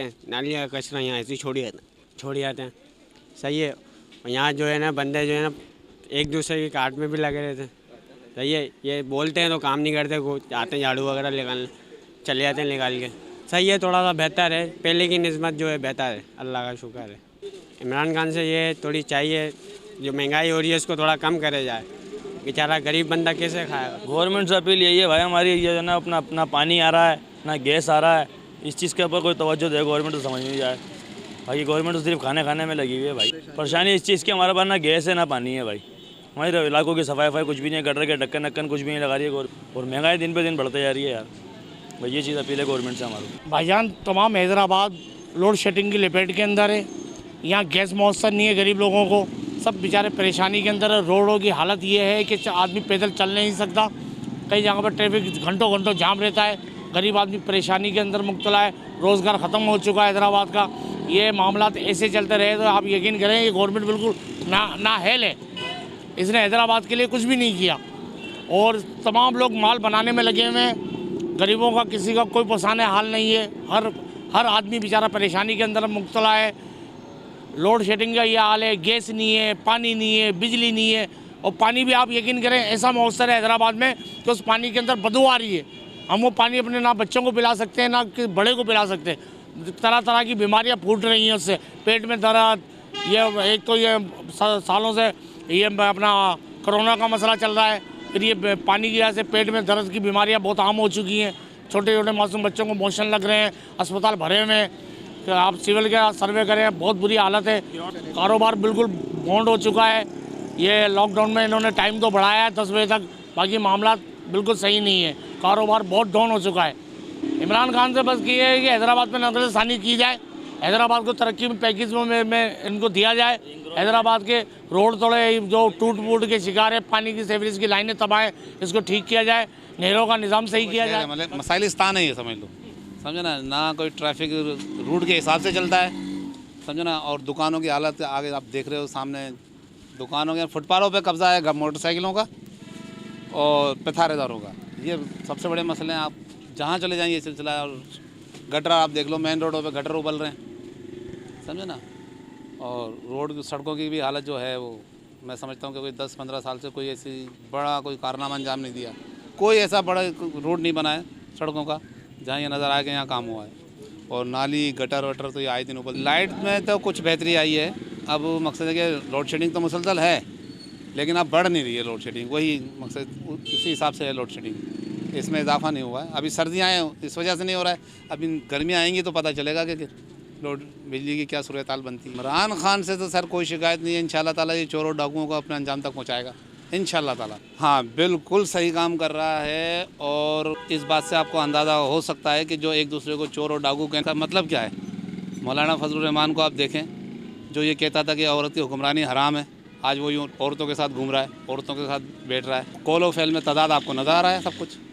हैं, नाली का कचरा यहाँ ऐसे ही छोड़ आते हैं। सही है। और यहाँ जो है ना बंदे जो है ना एक दूसरे की काट में भी लगे रहते हैं। सही है। ये बोलते हैं तो काम नहीं करते, आते हैं झाड़ू वगैरह निकालने, चले जाते हैं निकाल के। सही है, थोड़ा सा बेहतर है, पहले की निस्बत जो है बेहतर है, अल्लाह का शुक्र है। इमरान खान से ये थोड़ी चाहिए, जो महंगाई हो रही है इसको थोड़ा कम करे जाए, बेचारा गरीब बंदा कैसे खाएगा। गवर्नमेंट से अपील यही है भाई हमारी, ये है ना अपना पानी आ रहा है ना गैस आ रहा है, इस चीज़ के ऊपर कोई तवज्जो दे गवर्नमेंट तो समझ नहीं जाए। भाई गवर्नमेंट तो सिर्फ खाने में लगी हुई है भाई। परेशानी इस चीज़ की हमारे पास ना गैस है ना पानी है भाई। हमारे इलाकों की सफाई कुछ भी नहीं है, गटर के ढक्कन कुछ भी नहीं लगा रही है और महंगाई दिन पे दिन बढ़ते जा रही है यार। भाई ये चीज़ अपील है गवर्नमेंट से हमारी। भाईजान तमाम हैदराबाद लोड शेडिंग की लपेट के अंदर है। यहाँ गैस मौसर नहीं है गरीब लोगों को, सब बेचारे परेशानी के अंदर है। रोडों की हालत ये है कि आदमी पैदल चल नहीं सकता, कई जगह पर ट्रैफिक घंटों जाम रहता है, गरीब आदमी परेशानी के अंदर मुब्तला है, रोज़गार ख़त्म हो चुका है हैदराबाद का। ये मामला ऐसे चलते रहे तो आप यकीन करें ये गवर्नमेंट बिल्कुल ना हेल है, इसने हैदराबाद के लिए कुछ भी नहीं किया और तमाम लोग माल बनाने में लगे हुए हैं। गरीबों का किसी का कोई परेशान हाल नहीं है, हर आदमी बेचारा परेशानी के अंदर मुब्तला है। लोड शेडिंग का ये हाल है, गैस नहीं है, पानी नहीं है, बिजली नहीं है। और पानी भी आप यकीन करें ऐसा मौसर है हैदराबाद में कि उस पानी के अंदर बदबू आ रही है। हम वो पानी अपने ना बच्चों को पिला सकते हैं ना कि बड़े को पिला सकते हैं। तरह की बीमारियां फूट रही हैं उससे, पेट में दर्द, ये एक तो ये सालों से ये अपना कोरोना का मसला चल रहा है, फिर ये पानी की वजह से पेट में दर्द की बीमारियां बहुत आम हो चुकी हैं। छोटे छोटे मासूम बच्चों को मोशन लग रहे हैं, अस्पताल भरे हुए हैं। तो आप सिविल का सर्वे करें, बहुत बुरी हालत है। कारोबार बिल्कुल बॉन्ड हो चुका है। ये लॉकडाउन में इन्होंने टाइम तो बढ़ाया है 10 बजे तक, बाकी मामला बिल्कुल सही नहीं है, कारोबार बहुत डाउन हो चुका है। इमरान खान से बस ये है कि हैदराबाद में नजरसानी की जाए, हैदराबाद को तरक्की में पैकेज में इनको दिया जाए। हैदराबाद के रोड थोड़े जो टूट के शिकार है, पानी की सेवरेज की लाइनें तबाह है, इसको ठीक किया जाए, नहरों का निज़ाम सही किया जाए। मतलब मसाइलिस्तान है ये, समझ लो, समझो ना कोई ट्रैफिक रूट के हिसाब से चलता है, समझो ना। और दुकानों की हालत आगे आप देख रहे हो, सामने दुकानों के फुटपाथों पे कब्जा है मोटरसाइकिलों का और पथारेदारों का। ये सबसे बड़े मसले हैं, आप जहाँ चले जाएँ ये सिलसिला है। और गटर आप देख लो, मेन रोडों पे गटर उबल रहे हैं, समझो ना। और रोड सड़कों की भी हालत जो है वो मैं समझता हूँ कि कोई 10-15 साल से कोई ऐसी बड़ा कोई कारनामा अंजाम नहीं दिया, कोई ऐसा बड़ा रोड नहीं बना है सड़कों का जहाँ ये नज़र आए कि यहाँ काम हुआ है। और नाली गटर वटर तो ये आए दिन उबल। लाइट में तो कुछ बेहतरी आई है, अब मकसद है कि लोड शेडिंग तो मुसलसल है लेकिन अब बढ़ नहीं रही है लोड शेडिंग, वही मकसद उसी हिसाब से है लोड शेडिंग, इसमें इजाफा नहीं हुआ है। अभी सर्दियाँ हैं इस वजह से नहीं हो रहा है, अभी गर्मियाँ आएंगी तो पता चलेगा कि लोड बिजली की क्या सूरत हाल बनती है। इमरान खान से तो सर कोई शिकायत नहीं है, इंशाल्लाह ताला ये चोरों डाकुओं को अपने अंजाम तक पहुँचाएगा इंशाल्लाह ताला। हाँ बिल्कुल सही काम कर रहा है। और इस बात से आपको अंदाज़ा हो सकता है कि जो एक दूसरे को चोर और डाकू कहने का मतलब क्या है। मौलाना फजलुर रहमान को आप देखें, जो ये कहता था कि औरत की हुक्मरानी हराम है, आज वो यूँ औरतों के साथ घूम रहा है, औरतों के साथ बैठ रहा है। कौलो फैल में तादाद आपको नज़र आ रहा है सब कुछ।